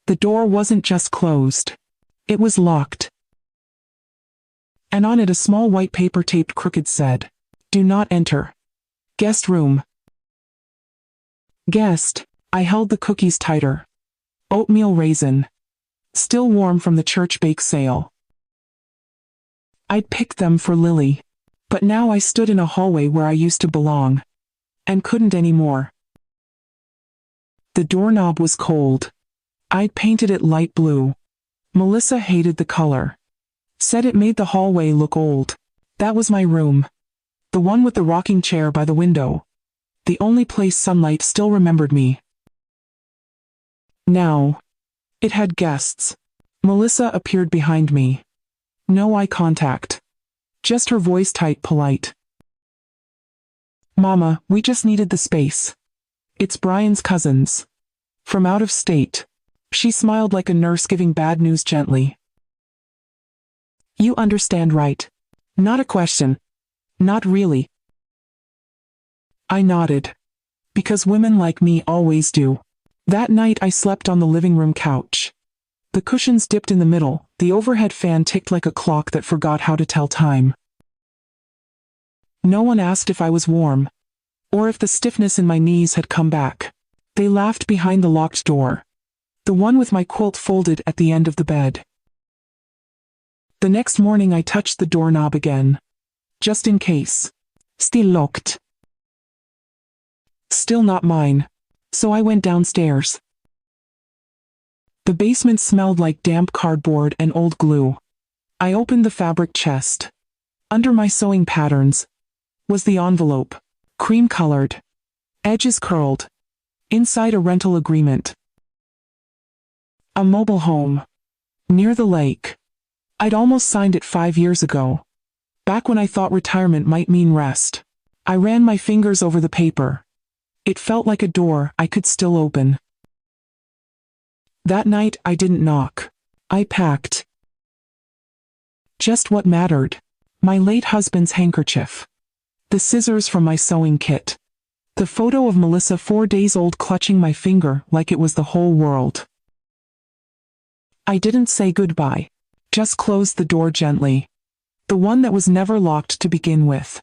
The door wasn't just closed. It was locked. And on it a small white paper taped crooked said, "Do not enter. Guest room." Guest. I held the cookies tighter. Oatmeal raisin. Still warm from the church bake sale. I'd picked them for Lily. But now I stood in a hallway where I used to belong. And couldn't anymore. The doorknob was cold. I'd painted it light blue. Melissa hated the color. Said it made the hallway look old. That was my room. The one with the rocking chair by the window. The only place sunlight still remembered me. Now, it had guests. Melissa appeared behind me. No eye contact. Just her voice tight, polite. "Mama, we just needed the space. It's Brian's cousins. From out of state." She smiled like a nurse giving bad news gently. "You understand, right? Not a question. Not really." I nodded. Because women like me always do. That night I slept on the living room couch. The cushions dipped in the middle, the overhead fan ticked like a clock that forgot how to tell time. No one asked if I was warm, or if the stiffness in my knees had come back. They laughed behind the locked door. The one with my quilt folded at the end of the bed. The next morning I touched the doorknob again. Just in case. Still locked. Still not mine. So I went downstairs. The basement smelled like damp cardboard and old glue. I opened the fabric chest. Under my sewing patterns was the envelope, cream-colored, edges curled. Inside a rental agreement. A mobile home. Near the lake. I'd almost signed it 5 years ago. Back when I thought retirement might mean rest. I ran my fingers over the paper. It felt like a door I could still open. That night I didn't knock. I packed. Just what mattered. My late husband's handkerchief. The scissors from my sewing kit. The photo of Melissa 4 days old clutching my finger like it was the whole world. I didn't say goodbye. Just closed the door gently. The one that was never locked to begin with.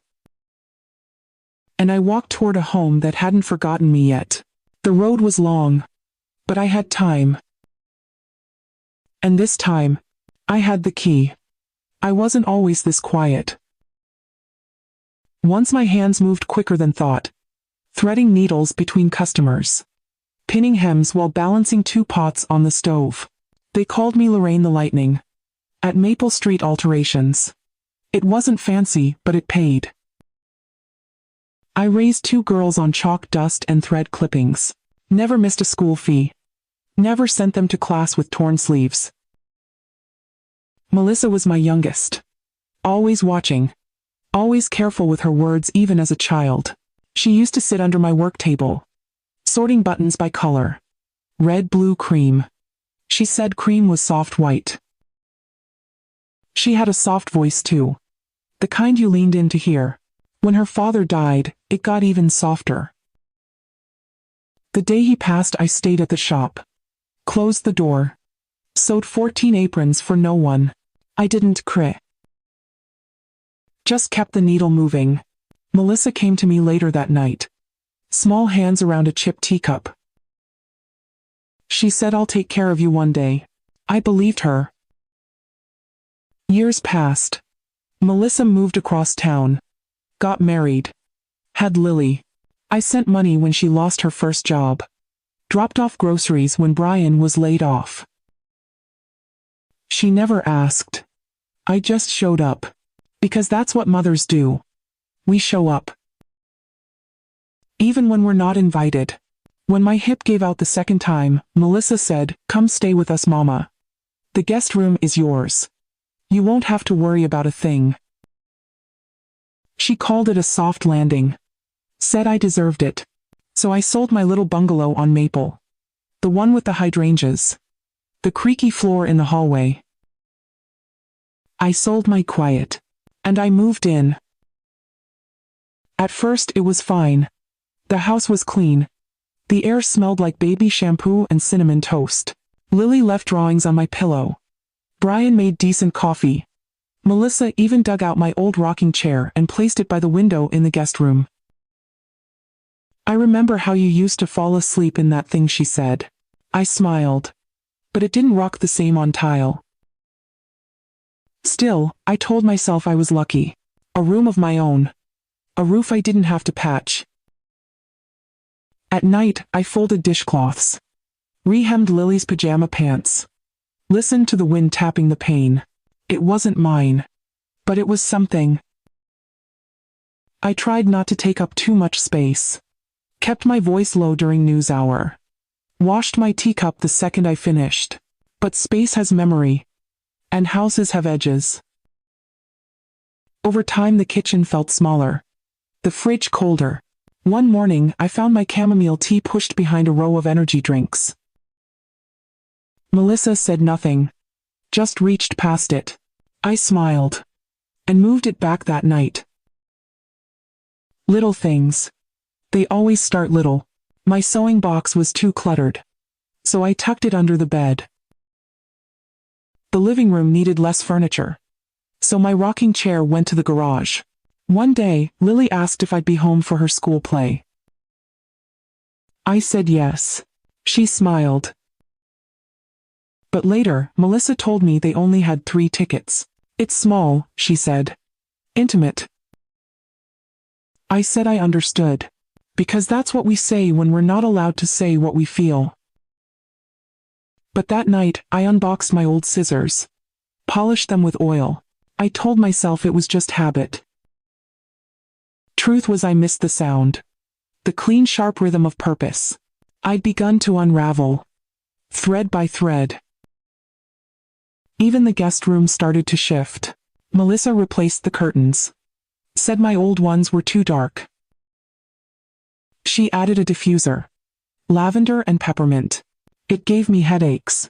And I walked toward a home that hadn't forgotten me yet. The road was long. But I had time. And this time, I had the key. I wasn't always this quiet. Once my hands moved quicker than thought. Threading needles between customers. Pinning hems while balancing 2 pots on the stove. They called me Lorraine the Lightning. At Maple Street Alterations. It wasn't fancy, but it paid. I raised 2 girls on chalk dust and thread clippings. Never missed a school fee. Never sent them to class with torn sleeves. Melissa was my youngest. Always watching. Always careful with her words even as a child. She used to sit under my work table. Sorting buttons by color. Red, blue, cream. She said cream was soft white. She had a soft voice too. The kind you leaned in to hear. When her father died, it got even softer. The day he passed I stayed at the shop. Closed the door. Sewed 14 aprons for no one. I didn't cry. Just kept the needle moving. Melissa came to me later that night. Small hands around a chipped teacup. She said, "I'll take care of you one day." I believed her. Years passed. Melissa moved across town. Got married. Had Lily. I sent money when she lost her first job. Dropped off groceries when Brian was laid off. She never asked. I just showed up. Because that's what mothers do. We show up. Even when we're not invited. When my hip gave out the second time, Melissa said, "Come stay with us, Mama. The guest room is yours. You won't have to worry about a thing." She called it a soft landing. Said I deserved it. So I sold my little bungalow on Maple. The one with the hydrangeas. The creaky floor in the hallway. I sold my quiet. And I moved in. At first it was fine. The house was clean. The air smelled like baby shampoo and cinnamon toast. Lily left drawings on my pillow. Brian made decent coffee. Melissa even dug out my old rocking chair and placed it by the window in the guest room. I remember how you used to fall asleep in that thing, she said. I smiled. But it didn't rock the same on tile. Still, I told myself I was lucky. A room of my own. A roof I didn't have to patch. At night, I folded dishcloths. Rehemmed Lily's pajama pants. Listened to the wind tapping the pane. It wasn't mine. But it was something. I tried not to take up too much space. Kept my voice low during news hour. Washed my teacup the second I finished. But space has memory. And houses have edges. Over time the kitchen felt smaller. The fridge colder. One morning I found my chamomile tea pushed behind a row of energy drinks. Melissa said nothing. Just reached past it. I smiled. And moved it back that night. Little things. They always start little. My sewing box was too cluttered. So I tucked it under the bed. The living room needed less furniture. So my rocking chair went to the garage. One day, Lily asked if I'd be home for her school play. I said yes. She smiled. But later, Melissa told me they only had 3 tickets. It's small, she said. Intimate. I said I understood. Because that's what we say when we're not allowed to say what we feel. But that night, I unboxed my old scissors. Polished them with oil. I told myself it was just habit. Truth was I missed the sound. The clean, sharp rhythm of purpose. I'd begun to unravel. Thread by thread. Even the guest room started to shift. Melissa replaced the curtains. Said my old ones were too dark. She added a diffuser. Lavender and peppermint. It gave me headaches.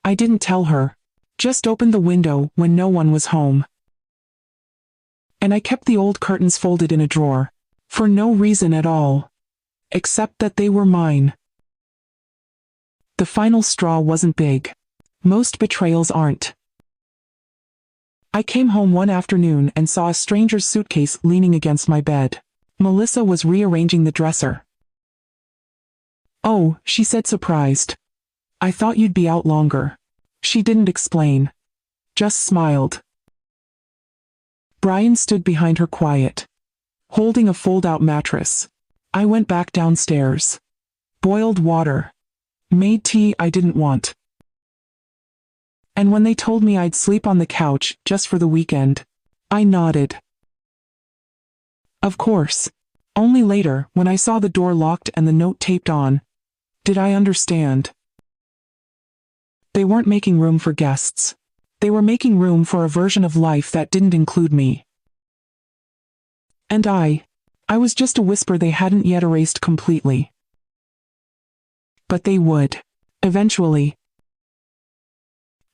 I didn't tell her. Just opened the window when no one was home. And I kept the old curtains folded in a drawer. For no reason at all. Except that they were mine. The final straw wasn't big. Most betrayals aren't. I came home one afternoon and saw a stranger's suitcase leaning against my bed. Melissa was rearranging the dresser. Oh, she said, surprised. I thought you'd be out longer. She didn't explain. Just smiled. Brian stood behind her quiet. Holding a fold-out mattress. I went back downstairs. Boiled water. Made tea I didn't want. And when they told me I'd sleep on the couch just for the weekend, I nodded. Of course. Only later, when I saw the door locked and the note taped on, did I understand. They weren't making room for guests. They were making room for a version of life that didn't include me. And I was just a whisper they hadn't yet erased completely. But they would. Eventually.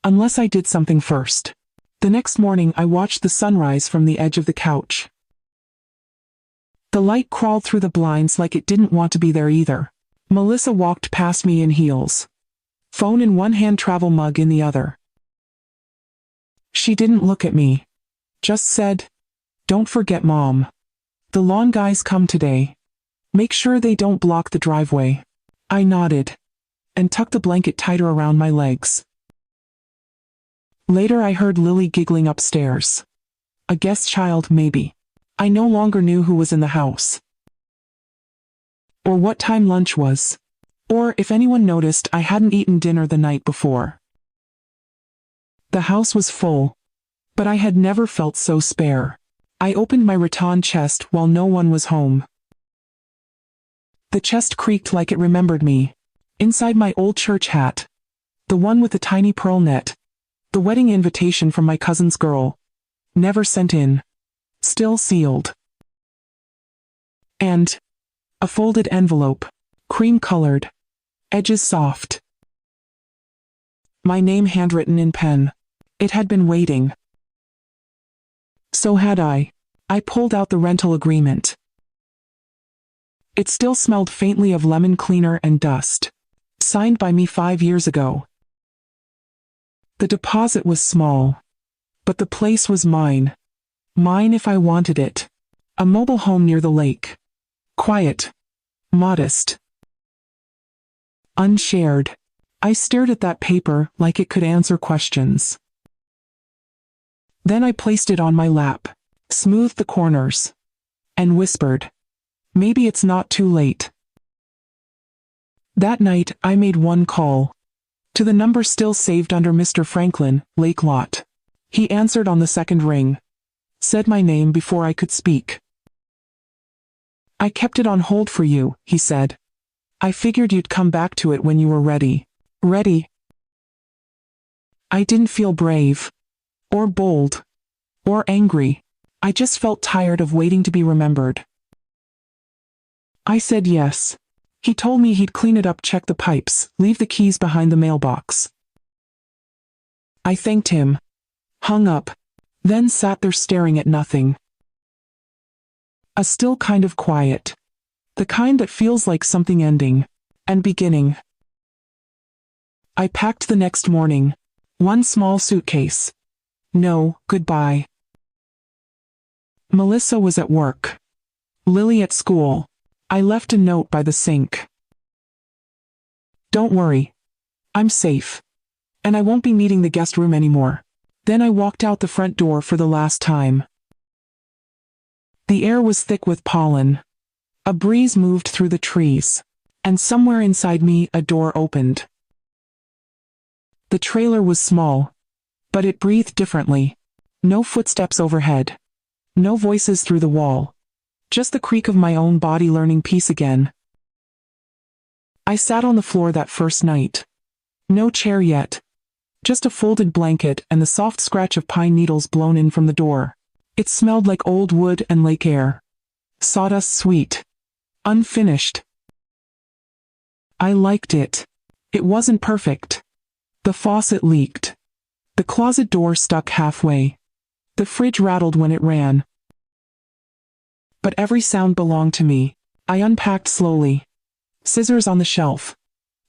Unless I did something first. The next morning I watched the sunrise from the edge of the couch. The light crawled through the blinds like it didn't want to be there either. Melissa walked past me in heels. Phone in one hand, travel mug in the other. She didn't look at me. Just said, "Don't forget, Mom. The lawn guys come today. Make sure they don't block the driveway." I nodded. And tucked the blanket tighter around my legs. Later I heard Lily giggling upstairs. A guest child, maybe. I no longer knew who was in the house. Or what time lunch was. Or if anyone noticed I hadn't eaten dinner the night before. The house was full. But I had never felt so spare. I opened my rattan chest while no one was home. The chest creaked like it remembered me. Inside my old church hat. The one with the tiny pearl net. The wedding invitation from my cousin's girl. Never sent in. Still sealed. And a folded envelope. Cream-colored. Edges soft. My name handwritten in pen. It had been waiting. So had I. I pulled out the rental agreement. It still smelled faintly of lemon cleaner and dust. signed by me 5 years ago. The deposit was small, but the place was mine. Mine if I wanted it. A mobile home near the lake. Quiet. Modest. Unshared. I stared at that paper like it could answer questions. Then I placed it on my lap, smoothed the corners, and whispered, "Maybe it's not too late." That night, I made one call. To the number still saved under Mr. Franklin, Lake Lot. He answered on the second ring. Said my name before I could speak. "I kept it on hold for you," he said. "I figured you'd come back to it when you were ready." Ready? I didn't feel brave, or bold, or angry. I just felt tired of waiting to be remembered. I said yes. He told me he'd clean it up, check the pipes, leave the keys behind the mailbox. I thanked him, hung up, then sat there staring at nothing. A still kind of quiet. The kind that feels like something ending and beginning. I packed the next morning. One small suitcase. No, goodbye. Melissa was at work. Lily at school. I left a note by the sink. "Don't worry. I'm safe. And I won't be needing the guest room anymore." Then I walked out the front door for the last time. The air was thick with pollen. A breeze moved through the trees. And somewhere inside me, a door opened. The trailer was small, but it breathed differently. No footsteps overhead. No voices through the wall. Just the creak of my own body learning peace again. I sat on the floor that first night. No chair yet. Just a folded blanket and the soft scratch of pine needles blown in from the door. It smelled like old wood and lake air. Sawdust sweet. Unfinished. I liked it. It wasn't perfect. The faucet leaked. The closet door stuck halfway. The fridge rattled when it ran. But every sound belonged to me. I unpacked slowly. Scissors on the shelf.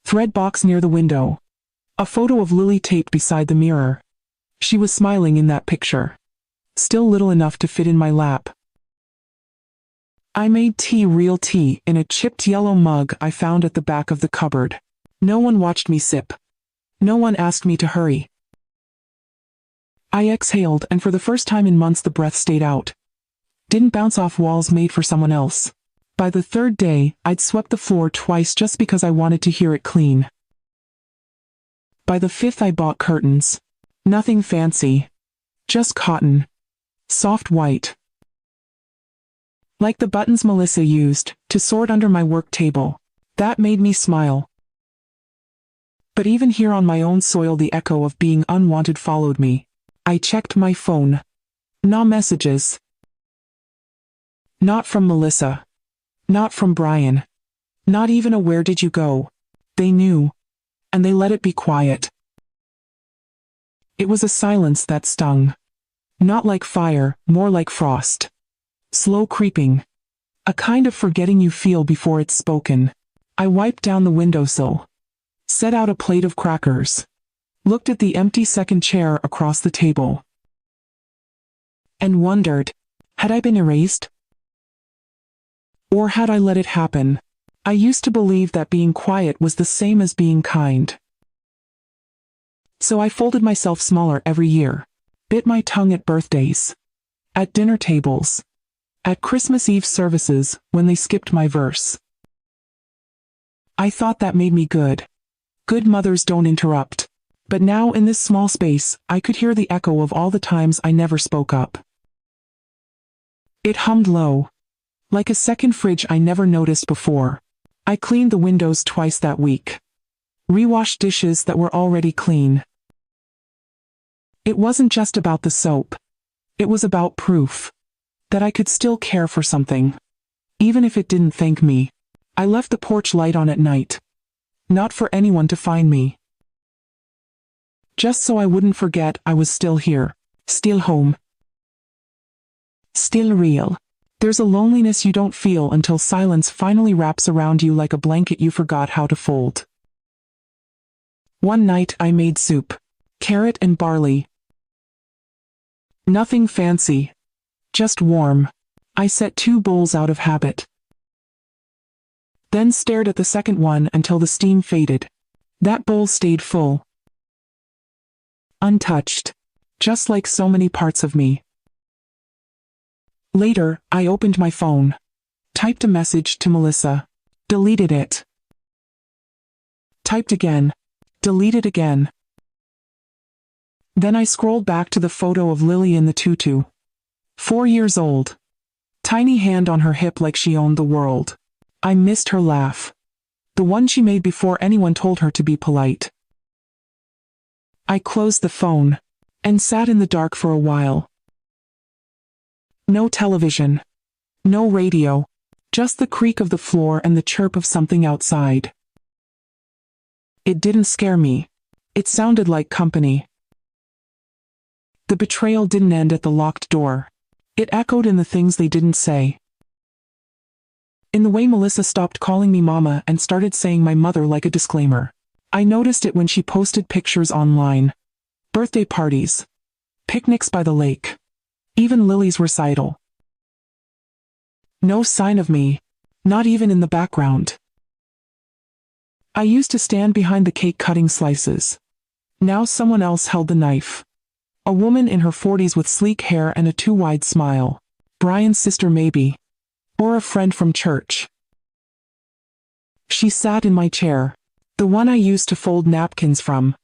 Thread box near the window. A photo of Lily taped beside the mirror. She was smiling in that picture. Still little enough to fit in my lap. I made tea, real tea, in a chipped yellow mug I found at the back of the cupboard. No one watched me sip. No one asked me to hurry. I exhaled, and for the first time in months the breath stayed out. Didn't bounce off walls made for someone else. By the third day, I'd swept the floor twice just because I wanted to hear it clean. By the fifth I bought curtains. Nothing fancy. Just cotton. Soft white. Like the buttons Melissa used to sort under my work table. That made me smile. But even here on my own soil the echo of being unwanted followed me. I checked my phone. No messages. Not from Melissa. Not from Brian. Not even a "where did you go?" They knew. And they let it be quiet. It was a silence that stung. Not like fire, more like frost. Slow creeping. A kind of forgetting you feel before it's spoken. I wiped down the windowsill. Set out a plate of crackers. Looked at the empty second chair across the table. And wondered, had I been erased? Or had I let it happen? I used to believe that being quiet was the same as being kind. So I folded myself smaller every year. Bit my tongue at birthdays. At dinner tables. At Christmas Eve services, when they skipped my verse. I thought that made me good. Good mothers don't interrupt. But now in this small space, I could hear the echo of all the times I never spoke up. It hummed low. Like a second fridge I never noticed before. I cleaned the windows twice that week. Rewashed dishes that were already clean. It wasn't just about the soap. It was about proof. That I could still care for something. Even if it didn't thank me. I left the porch light on at night. Not for anyone to find me. Just so I wouldn't forget I was still here. Still home. Still real. There's a loneliness you don't feel until silence finally wraps around you like a blanket you forgot how to fold. One night I made soup. Carrot and barley. Nothing fancy. Just warm. I set 2 bowls out of habit. Then stared at the second one until the steam faded. That bowl stayed full. Untouched. Just like so many parts of me. Later, I opened my phone. Typed a message to Melissa. Deleted it. Typed again. Deleted again. Then I scrolled back to the photo of Lily in the tutu. 4 years old. Tiny hand on her hip like she owned the world. I missed her laugh. The one she made before anyone told her to be polite. I closed the phone and sat in the dark for a while. No television. No radio. Just the creak of the floor and the chirp of something outside. It didn't scare me. It sounded like company. The betrayal didn't end at the locked door. It echoed in the things they didn't say. In the way Melissa stopped calling me mama and started saying my mother like a disclaimer. I noticed it when she posted pictures online. Birthday parties. Picnics by the lake. Even Lily's recital. No sign of me. Not even in the background. I used to stand behind the cake cutting slices. Now someone else held the knife. A woman in her 40s with sleek hair and a too wide smile. Brian's sister maybe. Or a friend from church. She sat in my chair. The one I used to fold napkins from.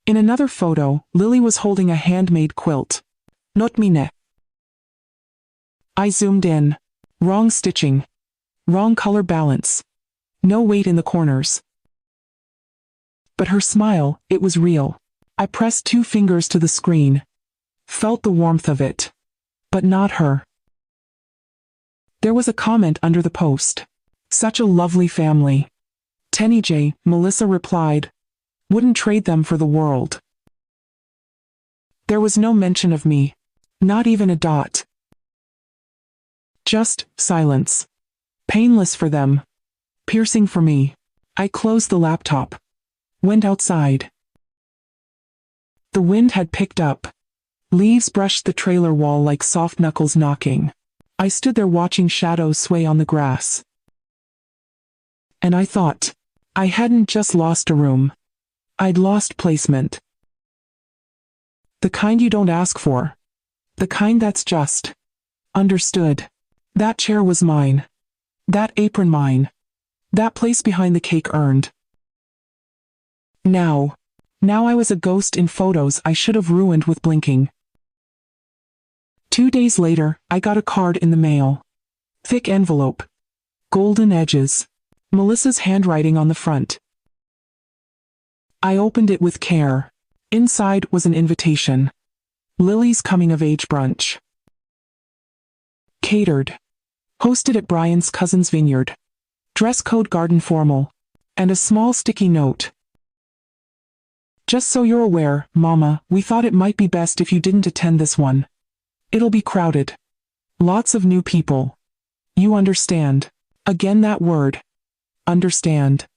In another photo, Lily was holding a handmade quilt. Not mine. I zoomed in. Wrong stitching. Wrong color balance. No weight in the corners. But her smile, it was real. I pressed 2 fingers to the screen. Felt the warmth of it. But not her. There was a comment under the post. Such a lovely family. Tenny J, Melissa replied. Wouldn't trade them for the world. There was no mention of me. Not even a dot. Just silence. Painless for them. Piercing for me. I closed the laptop. Went outside. The wind had picked up. Leaves brushed the trailer wall like soft knuckles knocking. I stood there watching shadows sway on the grass. And I thought, I hadn't just lost a room. I'd lost placement. The kind you don't ask for. The kind that's just understood. That chair was mine. That apron mine. That place behind the cake earned. Now I was a ghost in photos I should have ruined with blinking. 2 days later, I got a card in the mail. Thick envelope. Golden edges. Melissa's handwriting on the front. I opened it with care. Inside was an invitation. Lily's coming-of-age brunch. Catered. Hosted at Brian's cousin's vineyard. Dress code garden formal. And a small sticky note. Just so you're aware, Mama, we thought it might be best if you didn't attend this one. It'll be crowded. Lots of new people. You understand. Again that word. Understand.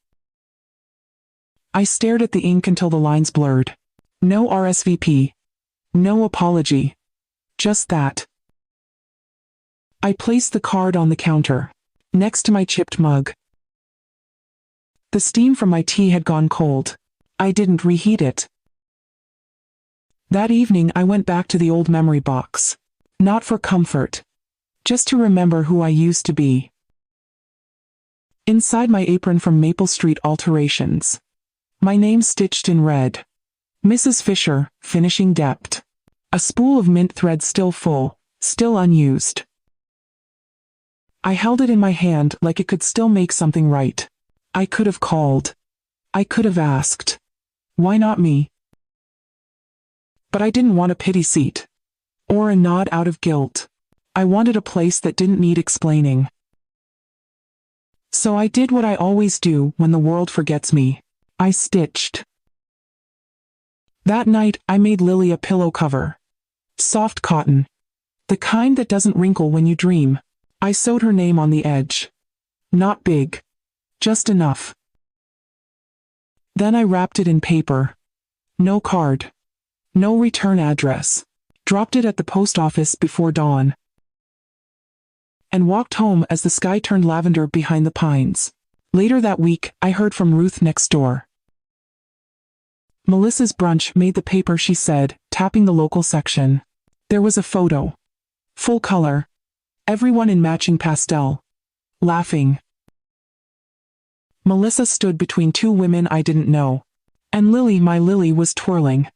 I stared at the ink until the lines blurred. No RSVP. No apology. Just that. I placed the card on the counter, next to my chipped mug. The steam from my tea had gone cold. I didn't reheat it. That evening I went back to the old memory box. Not for comfort. Just to remember who I used to be. Inside my apron from Maple Street Alterations. My name stitched in red. Mrs. Fisher, finishing depth. A spool of mint thread still full, still unused. I held it in my hand like it could still make something right. I could have called. I could have asked. Why not me? But I didn't want a pity seat. Or a nod out of guilt. I wanted a place that didn't need explaining. So I did what I always do when the world forgets me. I stitched. That night, I made Lily a pillow cover. Soft cotton. The kind that doesn't wrinkle when you dream. I sewed her name on the edge. Not big. Just enough. Then I wrapped it in paper. No card. No return address. Dropped it at the post office before dawn. And walked home as the sky turned lavender behind the pines. Later that week, I heard from Ruth next door. Melissa's brunch made the paper, she said, tapping the local section. There was a photo. Full color. Everyone in matching pastel. Laughing. Melissa stood between two women I didn't know. And Lily, my Lily, was twirling.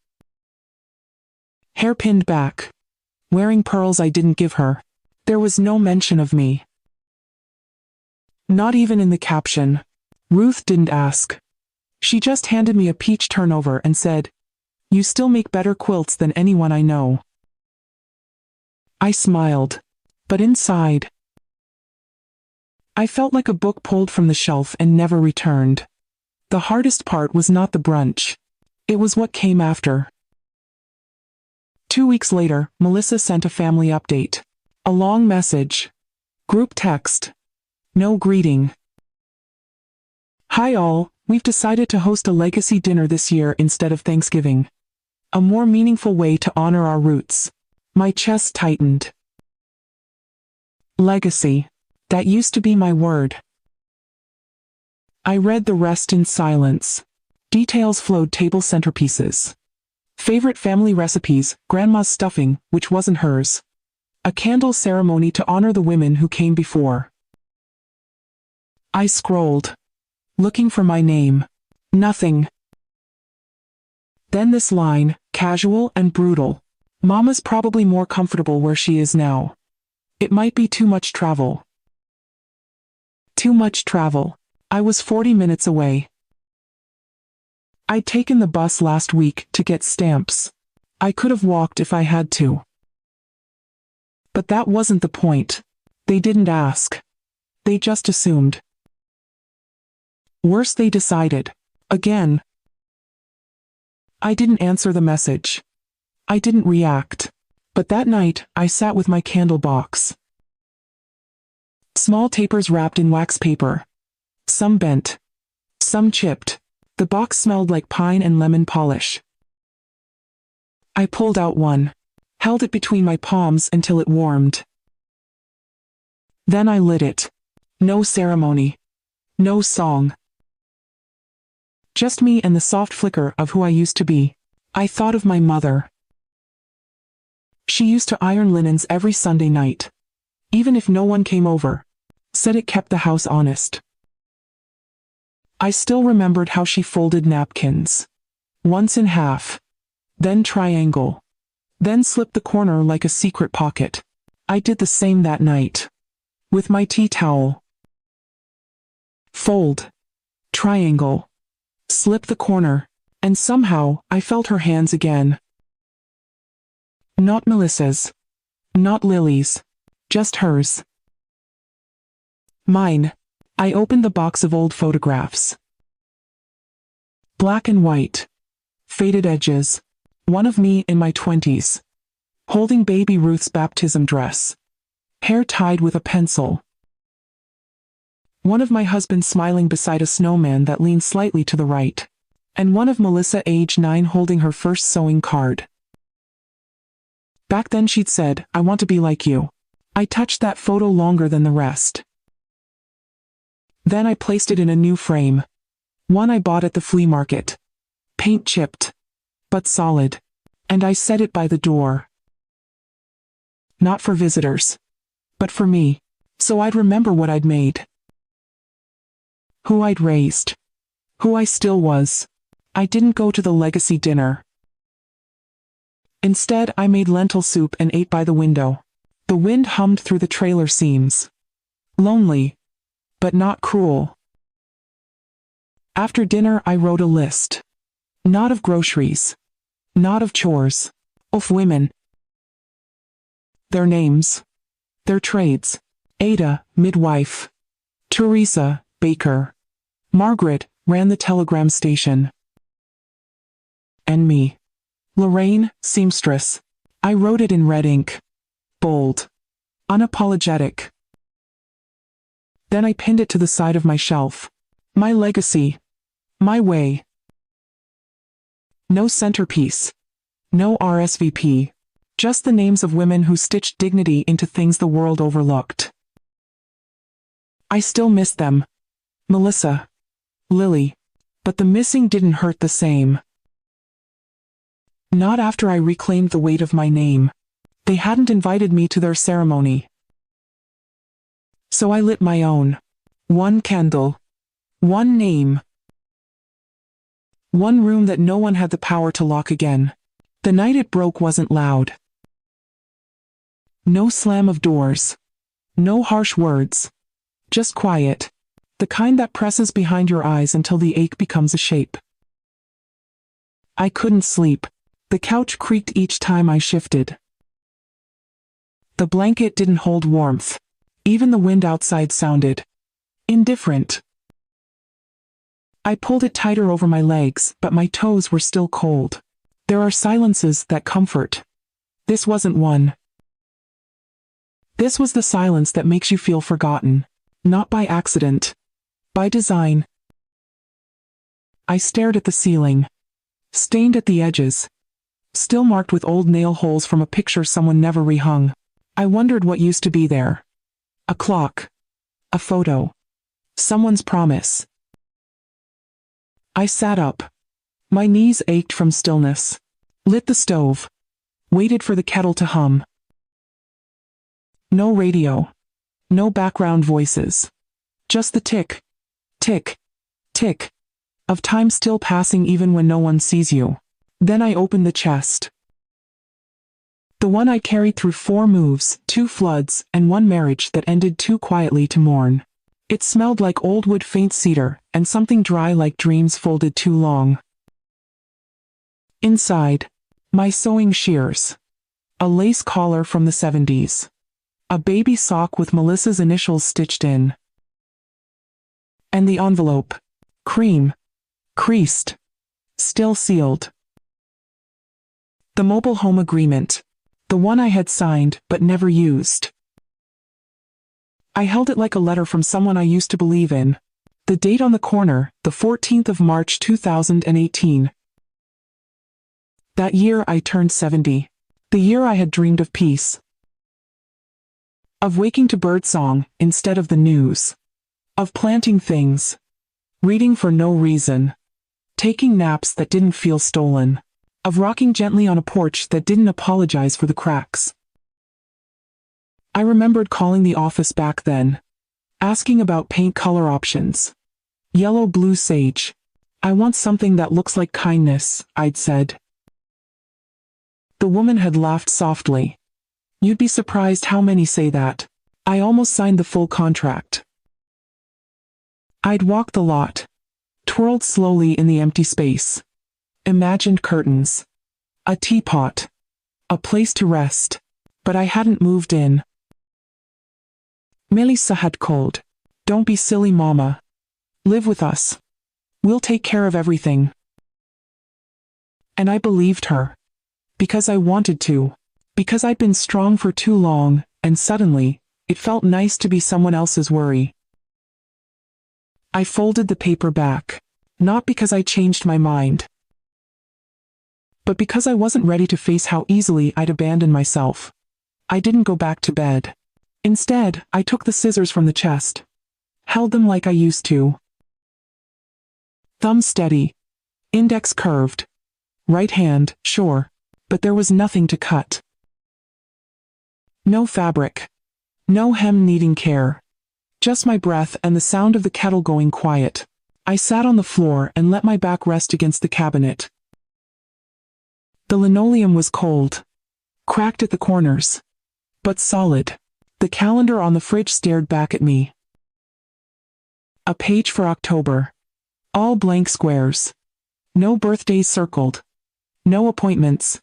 Hair pinned back. Wearing pearls I didn't give her. There was no mention of me. Not even in the caption. Ruth didn't ask. She just handed me a peach turnover and said, "You still make better quilts than anyone I know." I smiled. But inside, I felt like a book pulled from the shelf and never returned. The hardest part was not the brunch. It was what came after. 2 weeks later, Melissa sent a family update. A long message. Group text. No greeting. "Hi all, we've decided to host a legacy dinner this year instead of Thanksgiving. A more meaningful way to honor our roots." My chest tightened. Legacy. That used to be my word. I read the rest in silence. Details flowed: table centerpieces. Favorite family recipes, grandma's stuffing, which wasn't hers. A candle ceremony to honor the women who came before. I scrolled. Looking for my name. Nothing. Then this line, casual and brutal. "Mama's probably more comfortable where she is now. It might be too much travel." Too much travel. I was 40 minutes away. I'd taken the bus last week to get stamps. I could have walked if I had to. But that wasn't the point. They didn't ask. They just assumed. Worse, they decided. Again. I didn't answer the message. I didn't react. But that night, I sat with my candle box. Small tapers wrapped in wax paper. Some bent. Some chipped. The box smelled like pine and lemon polish. I pulled out one. Held it between my palms until it warmed. Then I lit it. No ceremony. No song. Just me and the soft flicker of who I used to be. I thought of my mother. She used to iron linens every Sunday night. Even if no one came over. Said it kept the house honest. I still remembered how she folded napkins. Once in half. Then triangle. Then slipped the corner like a secret pocket. I did the same that night. With my tea towel. Fold. Triangle. Slip the corner. And somehow, I felt her hands again. Not Melissa's. Not Lily's. Just hers. Mine. I opened the box of old photographs. Black and white. Faded edges. One of me in my 20s. Holding baby Ruth's baptism dress. Hair tied with a pencil. One of my husband smiling beside a snowman that leaned slightly to the right. And one of Melissa, age 9, holding her first sewing card. Back then she'd said, "I want to be like you." I touched that photo longer than the rest. Then I placed it in a new frame. One I bought at the flea market. Paint chipped. But solid. And I set it by the door. Not for visitors. But for me. So I'd remember what I'd made. Who I'd raised. Who I still was. I didn't go to the legacy dinner. Instead, I made lentil soup and ate by the window. The wind hummed through the trailer seams. Lonely. But not cruel. After dinner, I wrote a list. Not of groceries. Not of chores. Of women. Their names. Their trades. Ada, midwife. Teresa, baker. Margaret, ran the telegram station. And me. Lorraine, seamstress. I wrote it in red ink. Bold. Unapologetic. Then I pinned it to the side of my shelf. My legacy. My way. No centerpiece. No RSVP. Just the names of women who stitched dignity into things the world overlooked. I still missed them. Melissa. Lily. But the missing didn't hurt the same. Not after I reclaimed the weight of my name. They hadn't invited me to their ceremony. So I lit my own. One candle. One name. One room that no one had the power to lock again. The night it broke wasn't loud. No slam of doors. No harsh words. Just quiet. The kind that presses behind your eyes until the ache becomes a shape. I couldn't sleep. The couch creaked each time I shifted. The blanket didn't hold warmth. Even the wind outside sounded indifferent. I pulled it tighter over my legs, but my toes were still cold. There are silences that comfort. This wasn't one. This was the silence that makes you feel forgotten. Not by accident. By design. I stared at the ceiling. Stained at the edges. Still marked with old nail holes from a picture someone never rehung. I wondered what used to be there. A clock. A photo. Someone's promise. I sat up. My knees ached from stillness. Lit the stove. Waited for the kettle to hum. No radio. No background voices. Just the tick, tick, tick of time still passing even when no one sees you. Then I opened the chest. The one I carried through 4 moves, 2 floods, and 1 marriage that ended too quietly to mourn. It smelled like old wood, faint cedar, and something dry like dreams folded too long. Inside, my sewing shears. A lace collar from the 70s. A baby sock with Melissa's initials stitched in. And the envelope. Cream. Creased. Still sealed. The mobile home agreement. The one I had signed but never used. I held it like a letter from someone I used to believe in. The date on the corner, the 14th of March 2018. That year I turned 70. The year I had dreamed of peace. Of waking to birdsong instead of the news. Of planting things. Reading for no reason. Taking naps that didn't feel stolen. Of rocking gently on a porch that didn't apologize for the cracks. I remembered calling the office back then. Asking about paint color options. Yellow, blue, sage. I want something that looks like kindness, I'd said. The woman had laughed softly. You'd be surprised how many say that. I almost signed the full contract. I'd walked the lot. Twirled slowly in the empty space. Imagined curtains. A teapot. A place to rest. But I hadn't moved in. Melissa had called. Don't be silly, Mama. Live with us. We'll take care of everything. And I believed her. Because I wanted to. Because I'd been strong for too long, and suddenly, it felt nice to be someone else's worry. I folded the paper back. Not because I changed my mind. But because I wasn't ready to face how easily I'd abandoned myself. I didn't go back to bed. Instead, I took the scissors from the chest. Held them like I used to. Thumb steady. Index curved. Right hand, sure. But there was nothing to cut. No fabric. No hem needing care. Just my breath and the sound of the kettle going quiet. I sat on the floor and let my back rest against the cabinet. The linoleum was cold. Cracked at the corners. But solid. The calendar on the fridge stared back at me. A page for October. All blank squares. No birthdays circled. No appointments.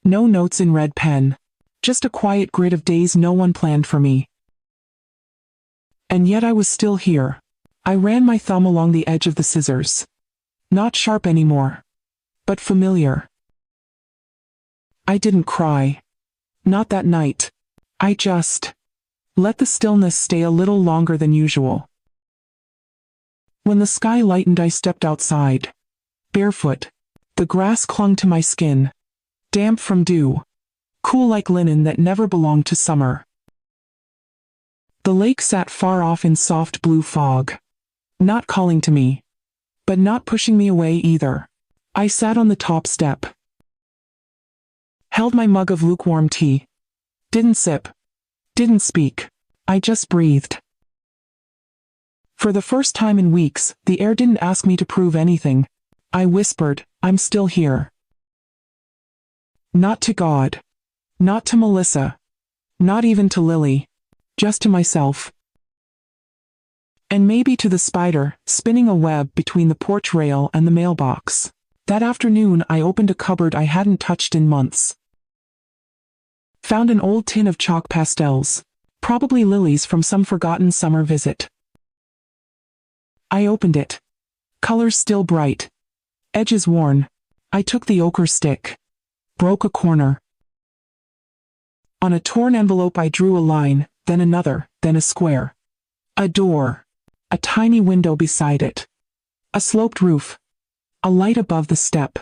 No notes in red pen. Just a quiet grid of days no one planned for me. And yet I was still here. I ran my thumb along the edge of the scissors. Not sharp anymore. But familiar. I didn't cry. Not that night. I just let the stillness stay a little longer than usual. When the sky lightened, I stepped outside. Barefoot. The grass clung to my skin, damp from dew, cool like linen that never belonged to summer. The lake sat far off in soft blue fog, not calling to me, but not pushing me away either. I sat on the top step, held my mug of lukewarm tea, didn't sip, didn't speak. I just breathed. For the first time in weeks, the air didn't ask me to prove anything. I whispered, "I'm still here." Not to God, not to Melissa, not even to Lily, just to myself. And maybe to the spider, spinning a web between the porch rail and the mailbox. That afternoon I opened a cupboard I hadn't touched in months. Found an old tin of chalk pastels, probably lilies from some forgotten summer visit. I opened it. Colors still bright. Edges worn. I took the ochre stick. Broke a corner. On a torn envelope I drew a line, then another, then a square. A door. A tiny window beside it. A sloped roof. A light above the step.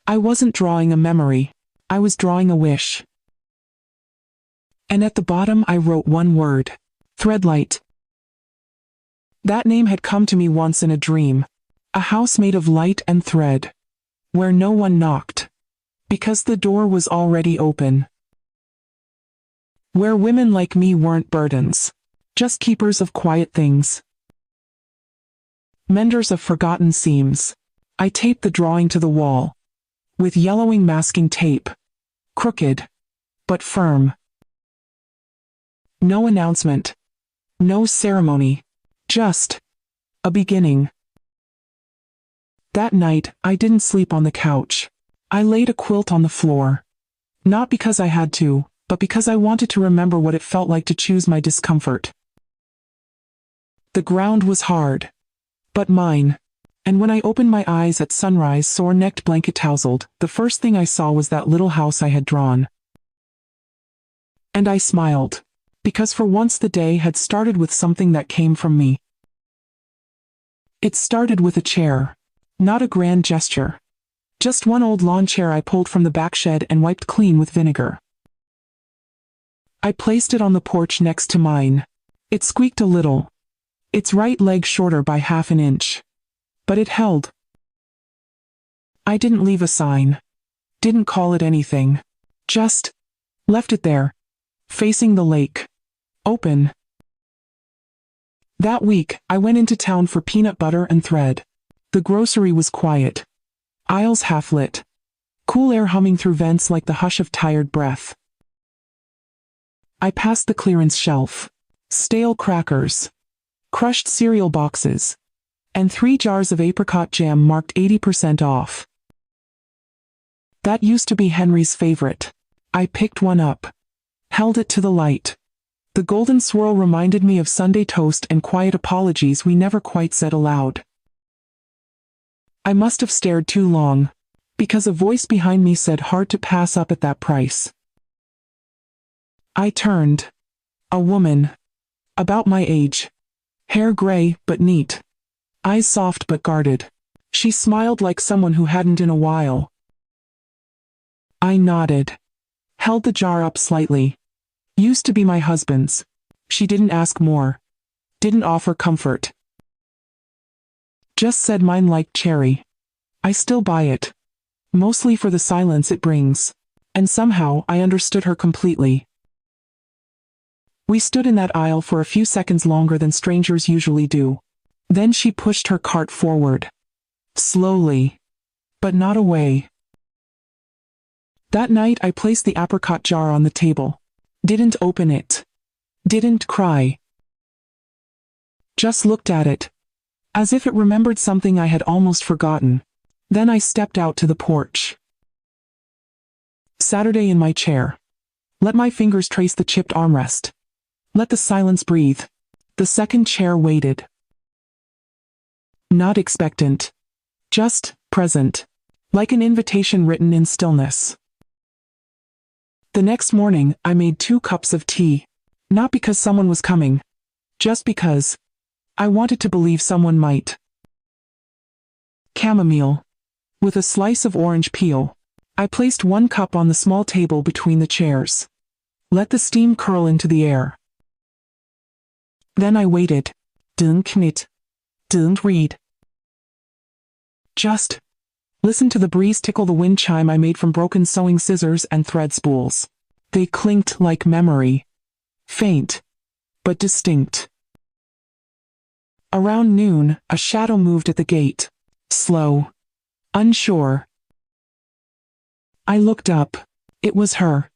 I wasn't drawing a memory. I was drawing a wish. And at the bottom I wrote one word. Threadlight. That name had come to me once in a dream. A house made of light and thread. Where no one knocked. Because the door was already open. Where women like me weren't burdens. Just keepers of quiet things. Menders of forgotten seams. I taped the drawing to the wall. With yellowing masking tape. Crooked. But firm. No announcement. No ceremony. Just a beginning. That night, I didn't sleep on the couch. I laid a quilt on the floor. Not because I had to, but because I wanted to remember what it felt like to choose my discomfort. The ground was hard, but mine. And when I opened my eyes at sunrise, sore-necked, blanket-tousled, the first thing I saw was that little house I had drawn. And I smiled, because for once the day had started with something that came from me. It started with a chair. Not a grand gesture. Just one old lawn chair I pulled from the back shed and wiped clean with vinegar. I placed it on the porch next to mine. It squeaked a little. Its right leg shorter by half an inch. But it held. I didn't leave a sign. Didn't call it anything. Just left it there. Facing the lake. Open. That week, I went into town for peanut butter and thread. The grocery was quiet. Aisles half-lit. Cool air humming through vents like the hush of tired breath. I passed the clearance shelf. Stale crackers. Crushed cereal boxes. And 3 jars of apricot jam marked 80% off. That used to be Henry's favorite. I picked one up. Held it to the light. The golden swirl reminded me of Sunday toast and quiet apologies we never quite said aloud. I must have stared too long, because a voice behind me said hard to pass up at that price. I turned. A woman. About my age. Hair gray but neat. Eyes soft but guarded. She smiled like someone who hadn't in a while. I nodded. Held the jar up slightly. Used to be my husband's. She didn't ask more. Didn't offer comfort. Just said mine like cherry. I still buy it. Mostly for the silence it brings. And somehow I understood her completely. We stood in that aisle for a few seconds longer than strangers usually do. Then she pushed her cart forward. Slowly. But not away. That night I placed the apricot jar on the table. Didn't open it. Didn't cry. Just looked at it. As if it remembered something I had almost forgotten. Then I stepped out to the porch. Saturday in my chair. Let my fingers trace the chipped armrest. Let the silence breathe. The second chair waited. Not expectant. Just present. Like an invitation written in stillness. The next morning, I made 2 cups of tea. Not because someone was coming. Just because I wanted to believe someone might. Chamomile. with a slice of orange peel. I placed 1 cup on the small table between the chairs. Let the steam curl into the air. Then I waited. Didn't knit. Didn't read. Just listen to the breeze tickle the wind chime I made from broken sewing scissors and thread spools. They clinked like memory. Faint, but distinct. Around noon, a shadow moved at the gate. Slow. Unsure. I looked up. It was her.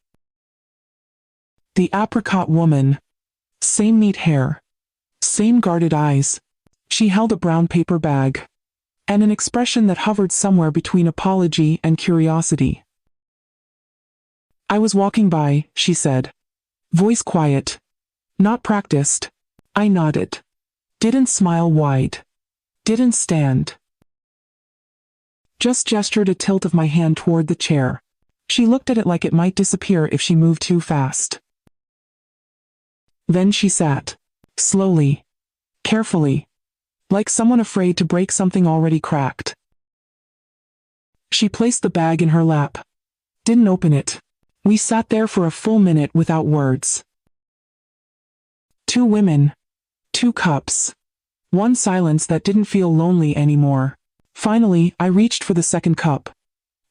The apricot woman. Same neat hair. Same guarded eyes. She held a brown paper bag. And an expression that hovered somewhere between apology and curiosity. I was walking by, she said. Voice quiet. Not practiced. I nodded. Didn't smile wide. Didn't stand. Just gestured a tilt of my hand toward the chair. She looked at it like it might disappear if she moved too fast. Then she sat. Slowly. Carefully. Like someone afraid to break something already cracked. She placed the bag in her lap. Didn't open it. We sat there for a full minute without words. 2 women. 2 cups. 1 silence that didn't feel lonely anymore. Finally, I reached for the 2nd cup.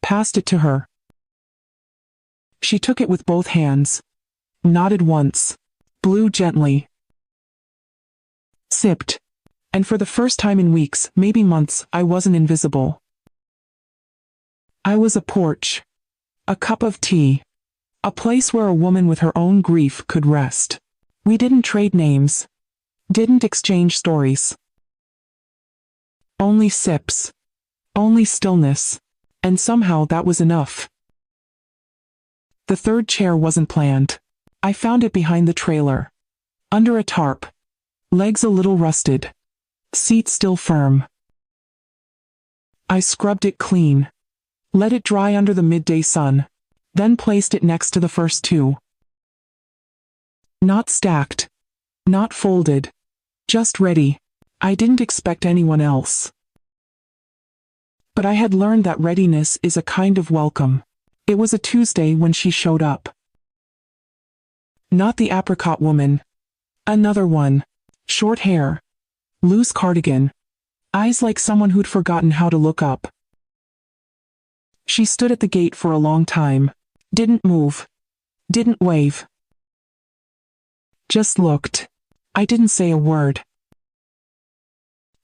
Passed it to her. She took it with both hands. Nodded once. Blew gently. Sipped. And for the first time in weeks, maybe months, I wasn't invisible. I was a porch. A cup of tea. A place where a woman with her own grief could rest. We didn't trade names. Didn't exchange stories. Only sips. Only stillness. And somehow that was enough. The 3rd chair wasn't planned. I found it behind the trailer. Under a tarp. Legs a little rusted. Seat still firm. I scrubbed it clean. Let it dry under the midday sun. Then placed it next to the first 2. Not stacked. Not folded. Just ready. I didn't expect anyone else. But I had learned that readiness is a kind of welcome. It was a Tuesday when she showed up. Not the apricot woman. Another one. Short hair. Loose cardigan. Eyes like someone who'd forgotten how to look up. She stood at the gate for a long time. Didn't move. Didn't wave. Just looked. I didn't say a word.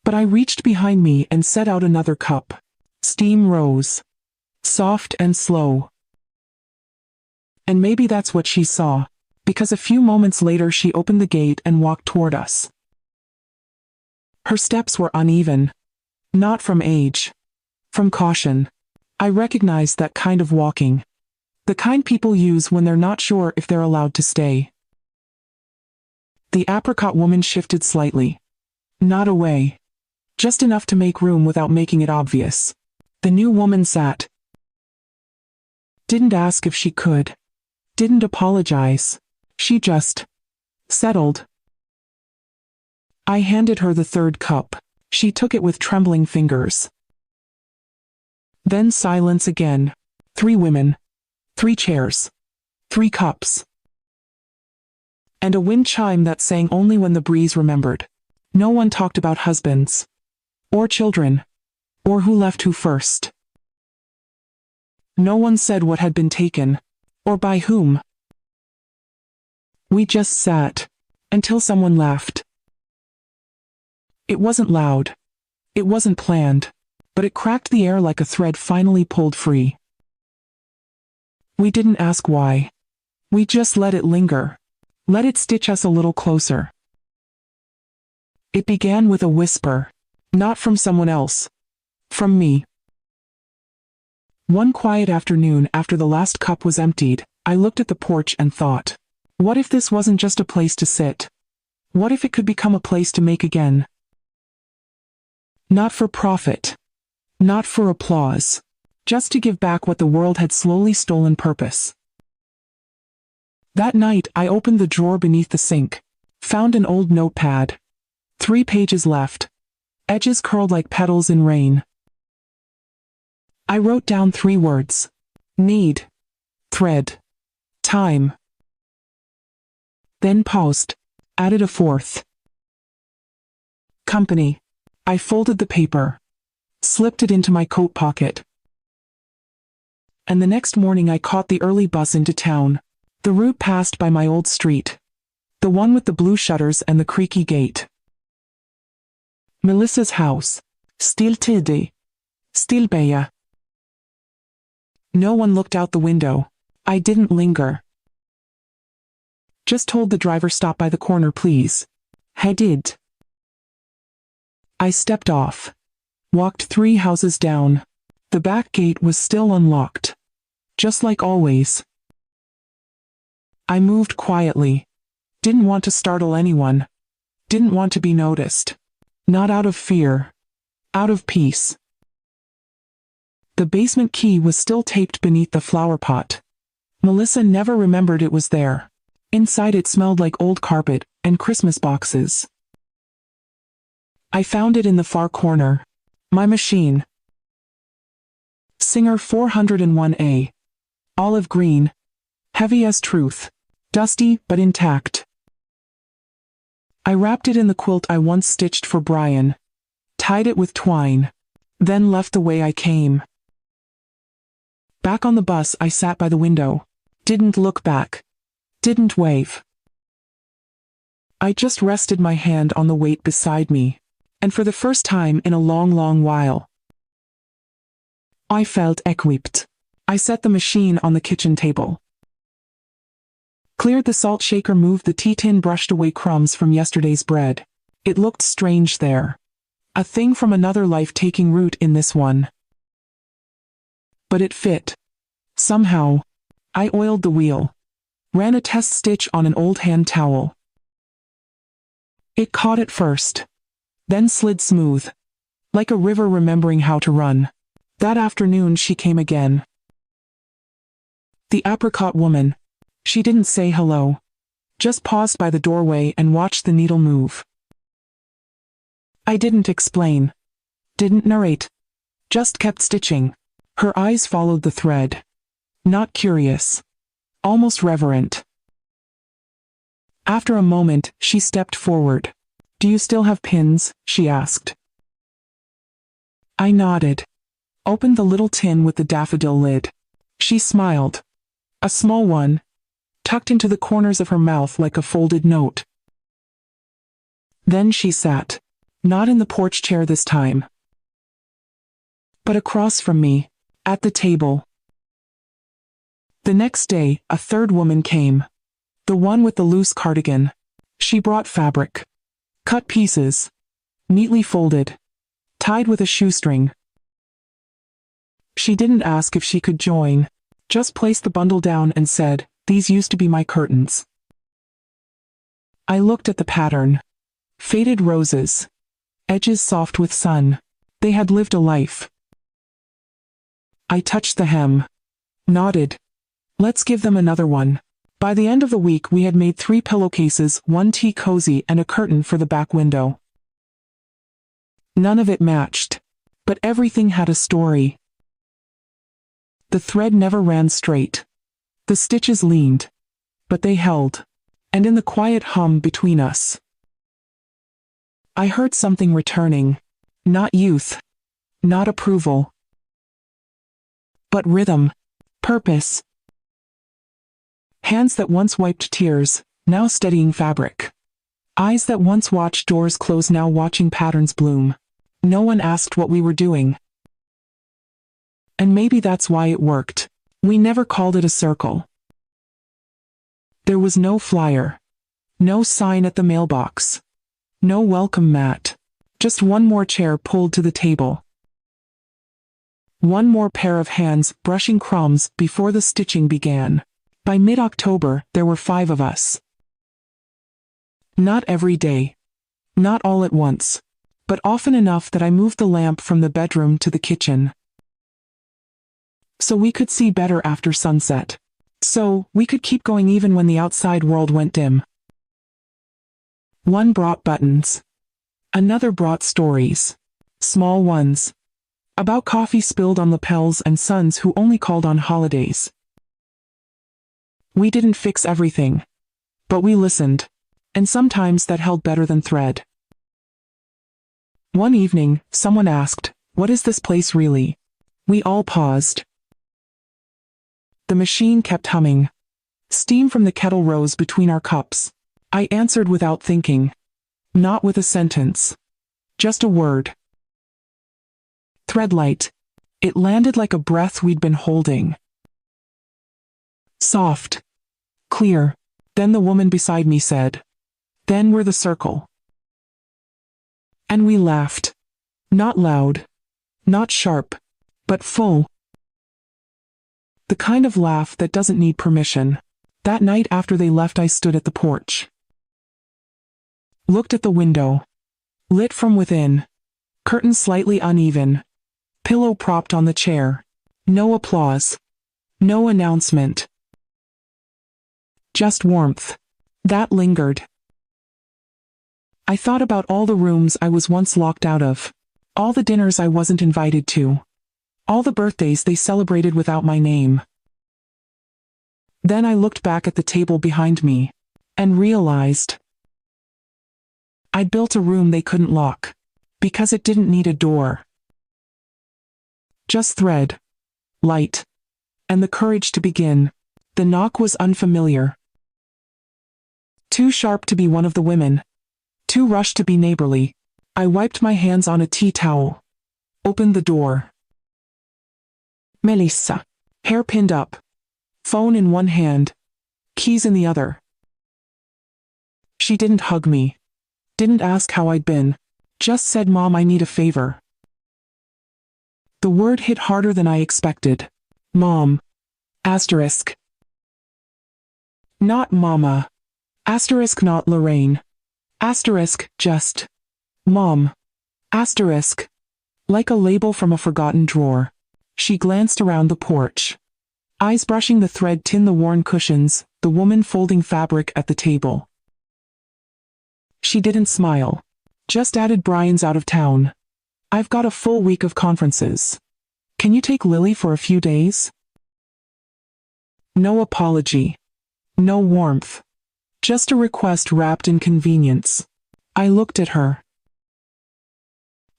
But I reached behind me and set out another cup. Steam rose. Soft and slow. And maybe that's what she saw, because a few moments later she opened the gate and walked toward us. Her steps were uneven. Not from age. From caution. I recognized that kind of walking. The kind people use when they're not sure if they're allowed to stay. The apricot woman shifted slightly. Not away. Just enough to make room without making it obvious. The new woman sat. Didn't ask if she could. Didn't apologize. She just settled. I handed her the 3rd cup. She took it with trembling fingers. Then silence again. 3 women. 3 chairs. 3 cups. And a wind chime that sang only when the breeze remembered. No one talked about husbands. Or children. Or who left who first. No one said what had been taken. Or by whom. We just sat. Until someone laughed. It wasn't loud. It wasn't planned. But it cracked the air like a thread finally pulled free. We didn't ask why. We just let it linger. Let it stitch us a little closer. It began with a whisper. Not from someone else. From me. One quiet afternoon after the last cup was emptied, I looked at the porch and thought, what if this wasn't just a place to sit? What if it could become a place to make again? Not for profit. Not for applause. Just to give back what the world had slowly stolen purpose. That night I opened the drawer beneath the sink. Found an old notepad. 3 pages left. Edges curled like petals in rain. I wrote down 3 words. Need. Thread. Time. Then paused. Added a 4th. Company. I folded the paper. Slipped it into my coat pocket. And the next morning I caught the early bus into town. The route passed by my old street. The one with the blue shutters and the creaky gate. Melissa's house. Still tidig. Still Bea. No one looked out the window. I didn't linger. Just told the driver stop by the corner please. I did. I stepped off. Walked 3 houses down. The back gate was still unlocked. Just like always. I moved quietly. Didn't want to startle anyone. Didn't want to be noticed. Not out of fear. Out of peace. The basement key was still taped beneath the flower pot. Melissa never remembered it was there. Inside it smelled like old carpet and Christmas boxes. I found it in the far corner. My machine. Singer 401A. Olive green. Heavy as truth. Dusty but intact. I wrapped it in the quilt I once stitched for Brian. Tied it with twine. Then left the way I came. Back on the bus I sat by the window. Didn't look back. Didn't wave. I just rested my hand on the weight beside me. And for the first time in a long, long while, I felt equipped. I set the machine on the kitchen table. Cleared the salt shaker, moved the tea tin, brushed away crumbs from yesterday's bread. It looked strange there. A thing from another life taking root in this one. But it fit. Somehow. I oiled the wheel. Ran a test stitch on an old hand towel. It caught at first. Then slid smooth. Like a river remembering how to run. That afternoon she came again. The apricot woman. She didn't say hello. Just paused by the doorway and watched the needle move. I didn't explain. Didn't narrate. Just kept stitching. Her eyes followed the thread. Not curious. Almost reverent. After a moment, she stepped forward. Do you still have pins? She asked. I nodded. Opened the little tin with the daffodil lid. She smiled. A small one. Tucked into the corners of her mouth like a folded note. Then she sat. Not in the porch chair this time. But across from me. At the table. The next day, a third woman came. The one with the loose cardigan. She brought fabric. Cut pieces. Neatly folded. Tied with a shoestring. She didn't ask if she could join. Just placed the bundle down and said, "These used to be my curtains." I looked at the pattern. Faded roses. Edges soft with sun. They had lived a life. I touched the hem. Nodded. Let's give them another one. By the end of the week we had made 3 pillowcases, 1 tea cozy and a curtain for the back window. None of it matched. But everything had a story. The thread never ran straight. The stitches leaned. But they held. And in the quiet hum between us, I heard something returning. Not youth. Not approval. But rhythm. Purpose. Hands that once wiped tears, now steadying fabric. Eyes that once watched doors close, now watching patterns bloom. No one asked what we were doing. And maybe that's why it worked. We never called it a circle. There was no flyer. No sign at the mailbox. No welcome mat. Just one more chair pulled to the table. One more pair of hands brushing crumbs before the stitching began. By mid-October, there were 5 of us. Not every day. Not all at once. But often enough that I moved the lamp from the bedroom to the kitchen. So we could see better after sunset. So we could keep going even when the outside world went dim. One brought buttons. Another brought stories. Small ones. About coffee spilled on lapels and sons who only called on holidays. We didn't fix everything, but we listened, and sometimes that held better than thread. One evening, someone asked, "What is this place really?" We all paused. The machine kept humming. Steam from the kettle rose between our cups. I answered without thinking. Not with a sentence. Just a word. Threadlight. It landed like a breath we'd been holding. Soft. Clear. Then the woman beside me said, "Then we're the circle." And we laughed. Not loud. Not sharp. But full. The kind of laugh that doesn't need permission. That night after they left, I stood at the porch. Looked at the window. Lit from within. Curtains slightly uneven. Pillow propped on the chair. No applause. No announcement. Just warmth. That lingered. I thought about all the rooms I was once locked out of. All the dinners I wasn't invited to. All the birthdays they celebrated without my name. Then I looked back at the table behind me, and realized I'd built a room they couldn't lock, because it didn't need a door. Just thread, light, and the courage to begin. The knock was unfamiliar. Too sharp to be one of the women. Too rushed to be neighborly. I wiped my hands on a tea towel. Opened the door. Melissa. Hair pinned up. Phone in one hand. Keys in the other. She didn't hug me. Didn't ask how I'd been. Just said, "Mom, I need a favor." The word hit harder than I expected. Mom. Asterisk. Not Mama. Asterisk, not Lorraine. Asterisk, just Mom. Asterisk. Like a label from a forgotten drawer. She glanced around the porch. Eyes brushing the thread tin, the worn cushions, the woman folding fabric at the table. She didn't smile. Just added, "Brian's out of town. I've got a full week of conferences. Can you take Lily for a few days?" No apology. No warmth. Just a request wrapped in convenience. I looked at her.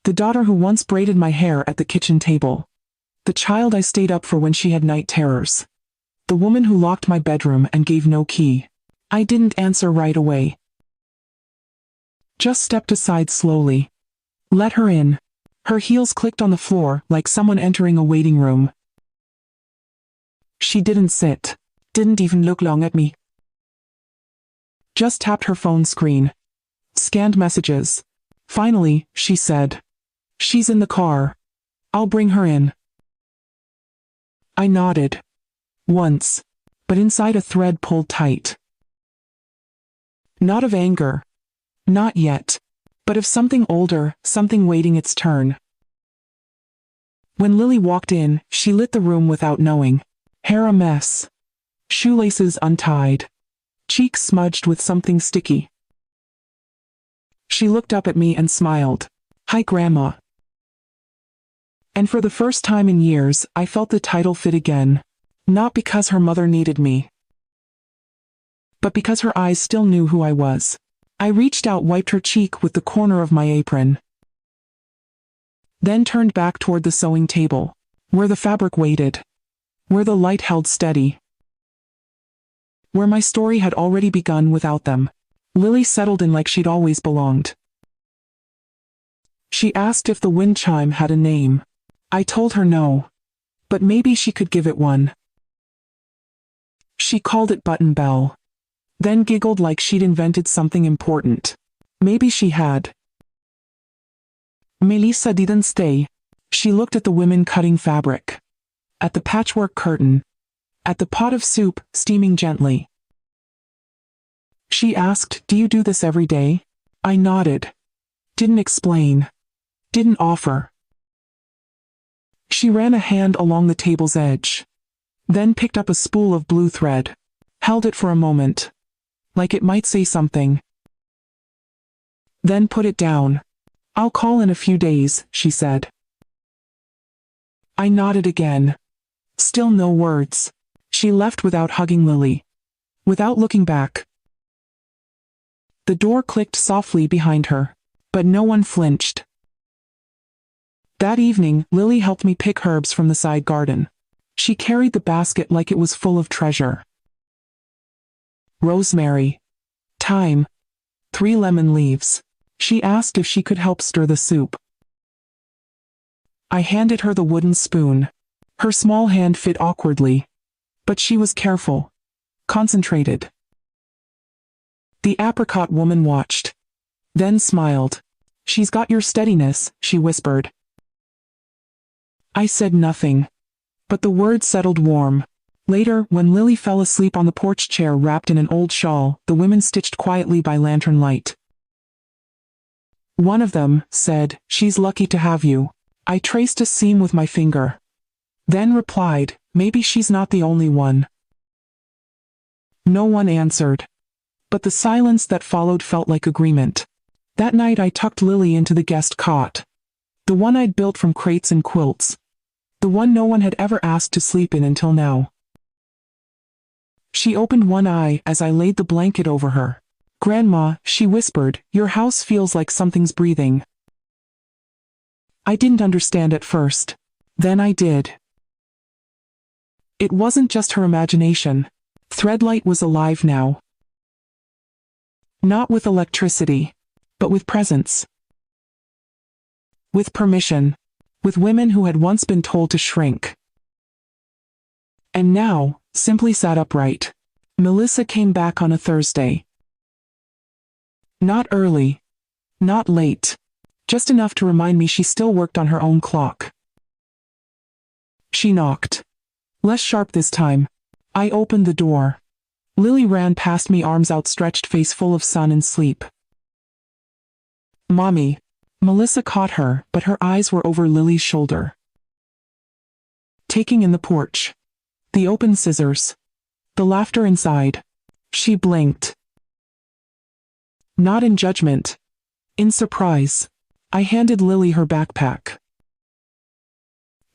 The daughter who once braided my hair at the kitchen table. The child I stayed up for when she had night terrors. The woman who locked my bedroom and gave no key. I didn't answer right away. Just stepped aside slowly. Let her in. Her heels clicked on the floor like someone entering a waiting room. She didn't sit. Didn't even look long at me. Just tapped her phone screen. Scanned messages. Finally, she said, "She's in the car. I'll bring her in." I nodded. Once. But inside a thread pulled tight. Not of anger. Not yet. But of something older, something waiting its turn. When Lily walked in, she lit the room without knowing. Hair a mess. Shoelaces untied. Cheeks smudged with something sticky. She looked up at me and smiled. "Hi, Grandma." And for the first time in years, I felt the title fit again. Not because her mother needed me, but because her eyes still knew who I was. I reached out, wiped her cheek with the corner of my apron. Then turned back toward the sewing table, where the fabric waited, where the light held steady, where my story had already begun without them. Lily settled in like she'd always belonged. She asked if the wind chime had a name. I told her no, but maybe she could give it one. She called it Button Bell. Then giggled like she'd invented something important. Maybe she had. Melissa didn't stay. She looked at the women cutting fabric. At the patchwork curtain. At the pot of soup, steaming gently. She asked, "Do you do this every day?" I nodded. Didn't explain. Didn't offer. She ran a hand along the table's edge. Then picked up a spool of blue thread. Held it for a moment. Like it might say something. Then put it down. "I'll call in a few days," she said. I nodded again. Still no words. She left without hugging Lily. Without looking back. The door clicked softly behind her, but no one flinched. That evening, Lily helped me pick herbs from the side garden. She carried the basket like it was full of treasure. Rosemary. Thyme. 3 lemon leaves. She asked if she could help stir the soup. I handed her the wooden spoon. Her small hand fit awkwardly. But she was careful. Concentrated. The apricot woman watched. Then smiled. She's got your steadiness, she whispered. I said nothing. But the words settled warm. Later, when Lily fell asleep on the porch chair wrapped in an old shawl, the women stitched quietly by lantern light. One of them said, "She's lucky to have you." I traced a seam with my finger. Then replied, "Maybe she's not the only one." No one answered. But the silence that followed felt like agreement. That night I tucked Lily into the guest cot. The one I'd built from crates and quilts. The one no one had ever asked to sleep in until now. She opened one eye as I laid the blanket over her. "Grandma," she whispered, "your house feels like something's breathing." I didn't understand at first. Then I did. It wasn't just her imagination. Threadlight was alive now. Not with electricity, but with presence. With permission. With women who had once been told to shrink. And now, simply sat upright. Melissa came back on a Thursday. Not early. Not late. Just enough to remind me she still worked on her own clock. She knocked. Less sharp this time. I opened the door. Lily ran past me, arms outstretched, face full of sun and sleep. "Mommy." Melissa caught her, but her eyes were over Lily's shoulder. Taking in the porch. The open scissors. The laughter inside. She blinked. Not in judgment. In surprise. I handed Lily her backpack.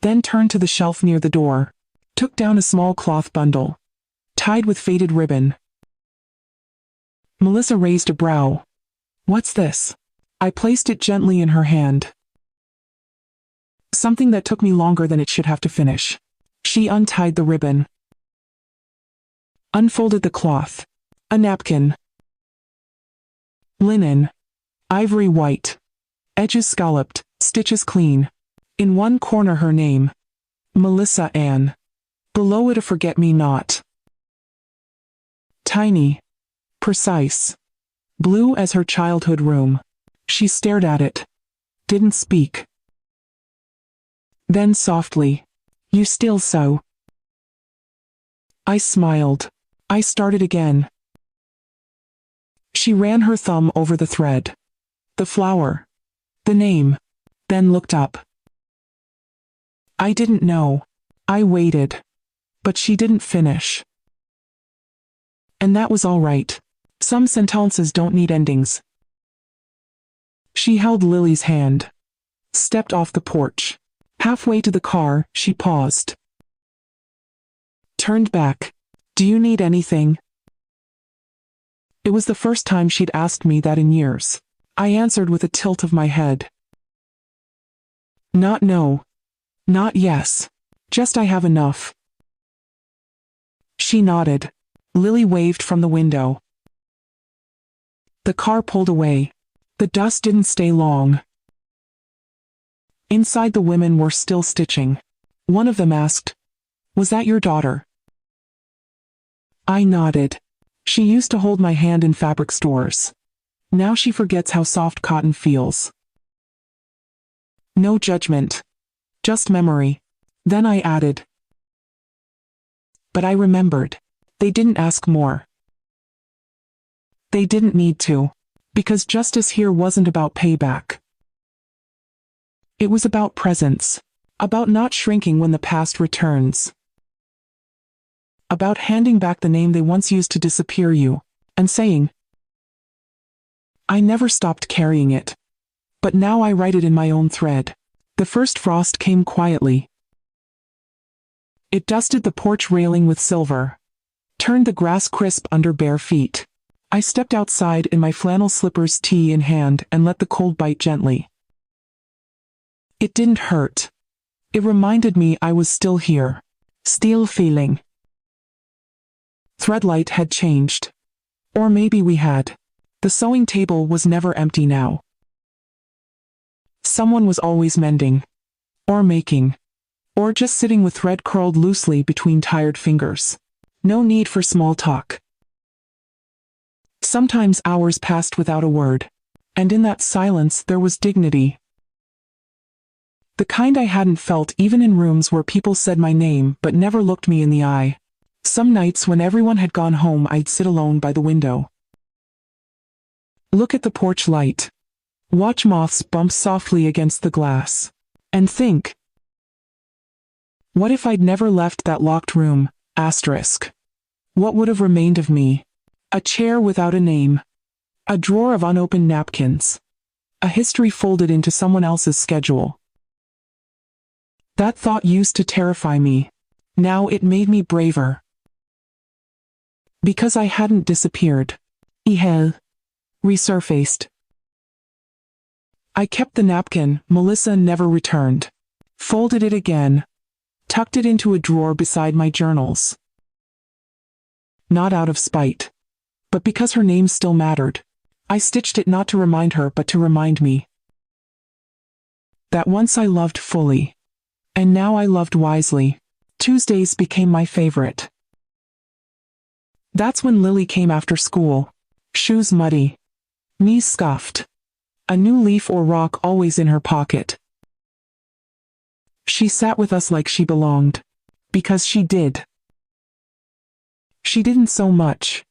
Then turned to the shelf near the door. Took down a small cloth bundle. Tied with faded ribbon. Melissa raised a brow. "What's this?" I placed it gently in her hand. Something that took me longer than it should have to finish. She untied the ribbon. Unfolded the cloth. A napkin. Linen. Ivory white. Edges scalloped, stitches clean. In one corner her name. Melissa Ann. Below it a forget-me-not. Tiny. Precise. Blue as her childhood room. She stared at it. Didn't speak. Then softly, "You still sew?" I smiled. I started again. She ran her thumb over the thread. The flower. The name. Then looked up. I didn't know. I waited. But she didn't finish. And that was all right. Some sentences don't need endings. She held Lily's hand. Stepped off the porch. Halfway to the car, she paused. Turned back. "Do you need anything?" It was the first time she'd asked me that in years. I answered with a tilt of my head. Not no. Not yes. Just I have enough. She nodded. Lily waved from the window. The car pulled away. The dust didn't stay long. Inside, the women were still stitching. One of them asked, "Was that your daughter?" I nodded. She used to hold my hand in fabric stores. Now she forgets how soft cotton feels. No judgment. Just memory. Then I added. But I remembered. They didn't ask more. They didn't need to. Because justice here wasn't about payback. It was about presence. About not shrinking when the past returns. About handing back the name they once used to disappear you, and saying, I never stopped carrying it. But now I write it in my own thread. The first frost came quietly. It dusted the porch railing with silver, turned the grass crisp under bare feet. I stepped outside in my flannel slippers, tea in hand, and let the cold bite gently. It didn't hurt. It reminded me I was still here. Still feeling. Threadlight had changed. Or maybe we had. The sewing table was never empty now. Someone was always mending. Or making. Or just sitting with thread curled loosely between tired fingers. No need for small talk. Sometimes hours passed without a word. And in that silence there was dignity. The kind I hadn't felt even in rooms where people said my name but never looked me in the eye. Some nights when everyone had gone home, I'd sit alone by the window. Look at the porch light. Watch moths bump softly against the glass. And think. What if I'd never left that locked room? Asterisk. What would have remained of me? A chair without a name. A drawer of unopened napkins. A history folded into someone else's schedule. That thought used to terrify me. Now it made me braver. Because I hadn't disappeared. I had resurfaced. I kept the napkin Melissa never returned. Folded it again. Tucked it into a drawer beside my journals. Not out of spite. But because her name still mattered. I stitched it not to remind her but to remind me. That once I loved fully. And now I loved wisely. Tuesdays became my favorite. That's when Lily came after school. Shoes muddy. Knees scuffed. A new leaf or rock always in her pocket. She sat with us like she belonged. Because she did. She didn't so much.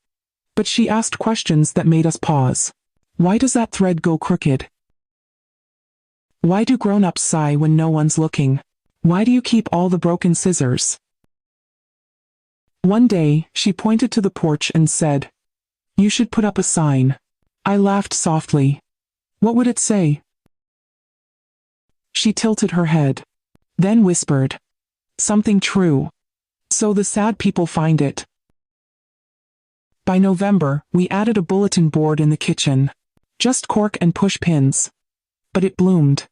But she asked questions that made us pause. Why does that thread go crooked? Why do grown-ups sigh when no one's looking? Why do you keep all the broken scissors? One day, she pointed to the porch and said, "You should put up a sign." I laughed softly. What would it say? She tilted her head. Then whispered, "Something true. So the sad people find it." By November, we added a bulletin board in the kitchen. Just cork and push pins. But it bloomed.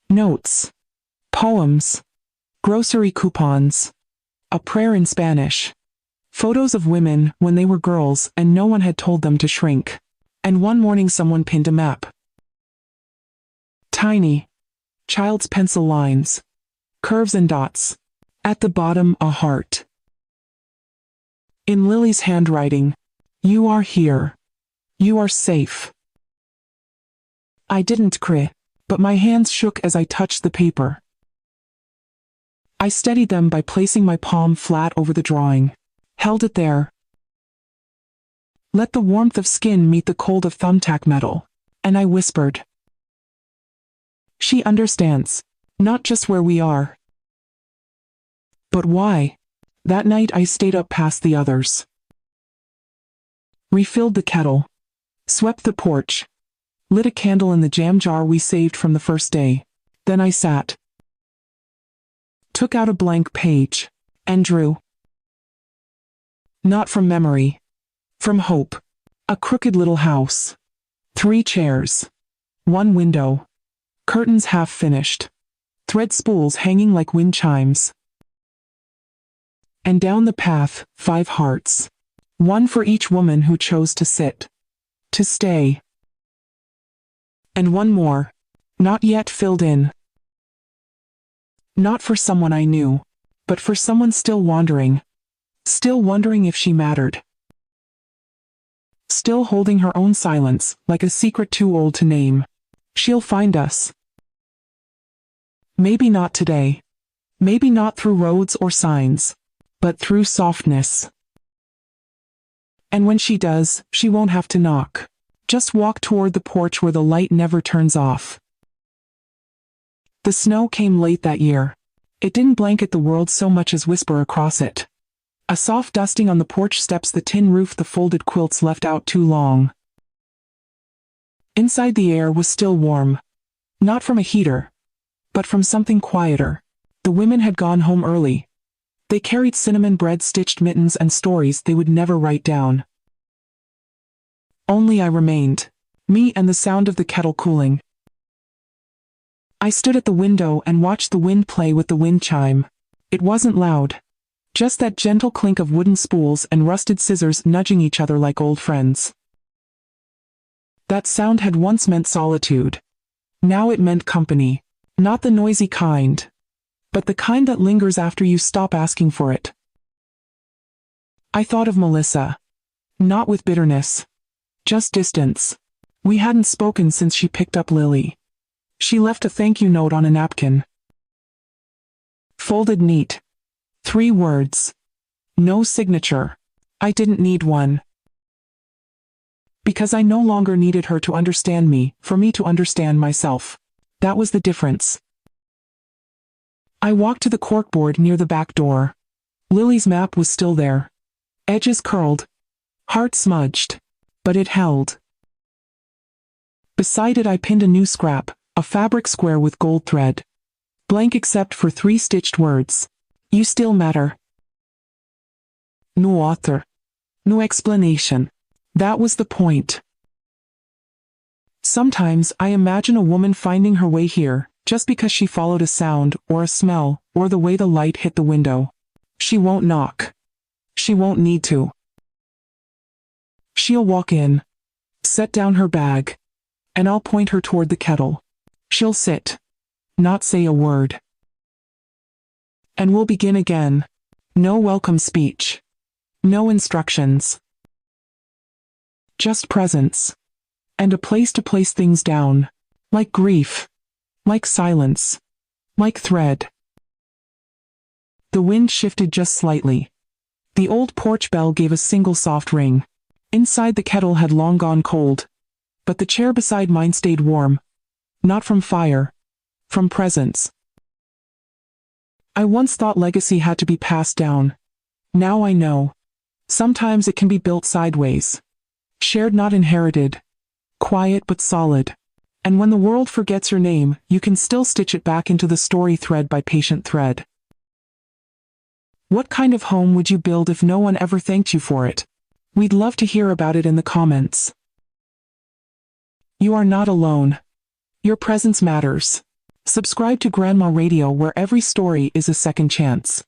Notes. Poems. Grocery coupons. A prayer in Spanish. Photos of women when they were girls and no one had told them to shrink. And one morning someone pinned a map. Tiny. Child's pencil lines. Curves and dots. At the bottom, a heart. In Lily's handwriting. You are here. You are safe. I didn't cry, but my hands shook as I touched the paper. I steadied them by placing my palm flat over the drawing. Held it there. Let the warmth of skin meet the cold of thumbtack metal. And I whispered. She understands. Not just where we are. But why? That night I stayed up past the others. Refilled the kettle. Swept the porch. Lit a candle in the jam jar we saved from the first day. Then I sat. Took out a blank page. And drew. Not from memory. From hope. A crooked little house. 3 chairs. 1 window. Curtains half finished. Thread spools hanging like wind chimes. And down the path, 5 hearts. 1 for each woman who chose to sit. To stay. And 1 more. Not yet filled in. Not for someone I knew, but for someone still wandering. Still wondering if she mattered. Still holding her own silence, like a secret too old to name. She'll find us. Maybe not today. Maybe not through roads or signs. But through softness. And when she does, she won't have to knock. Just walk toward the porch where the light never turns off. The snow came late that year. It didn't blanket the world so much as whisper across it. A soft dusting on the porch steps, the tin roof, the folded quilts left out too long. Inside the air was still warm. Not from a heater. But from something quieter. The women had gone home early. They carried cinnamon bread stitched mittens and stories they would never write down. Only I remained. Me and the sound of the kettle cooling. I stood at the window and watched the wind play with the wind chime. It wasn't loud. Just that gentle clink of wooden spools and rusted scissors nudging each other like old friends. That sound had once meant solitude. Now it meant company. Not the noisy kind, but the kind that lingers after you stop asking for it. I thought of Melissa. Not with bitterness. Just distance. We hadn't spoken since she picked up Lily. She left a thank you note on a napkin. Folded neat. 3 words. No signature. I didn't need one. Because I no longer needed her to understand me, for me to understand myself. That was the difference. I walked to the corkboard near the back door. Lily's map was still there. Edges curled. Heart smudged. But it held. Beside it I pinned a new scrap, a fabric square with gold thread. Blank except for 3 stitched words. You still matter. No author. No explanation. That was the point. Sometimes I imagine a woman finding her way here, just because she followed a sound, or a smell, or the way the light hit the window. She won't knock. She won't need to. She'll walk in, set down her bag, and I'll point her toward the kettle. She'll sit, not say a word. And we'll begin again. No welcome speech. No instructions. Just presence. And a place to place things down. Like grief. Like silence. Like thread. The wind shifted just slightly. The old porch bell gave a single soft ring. Inside the kettle had long gone cold. But the chair beside mine stayed warm. Not from fire. From presence. I once thought legacy had to be passed down. Now I know. Sometimes it can be built sideways. Shared, not inherited. Quiet but solid. And when the world forgets your name, you can still stitch it back into the story thread by patient thread. What kind of home would you build if no one ever thanked you for it? We'd love to hear about it in the comments. You are not alone. Your presence matters. Subscribe to Grandma Radio, where every story is a second chance.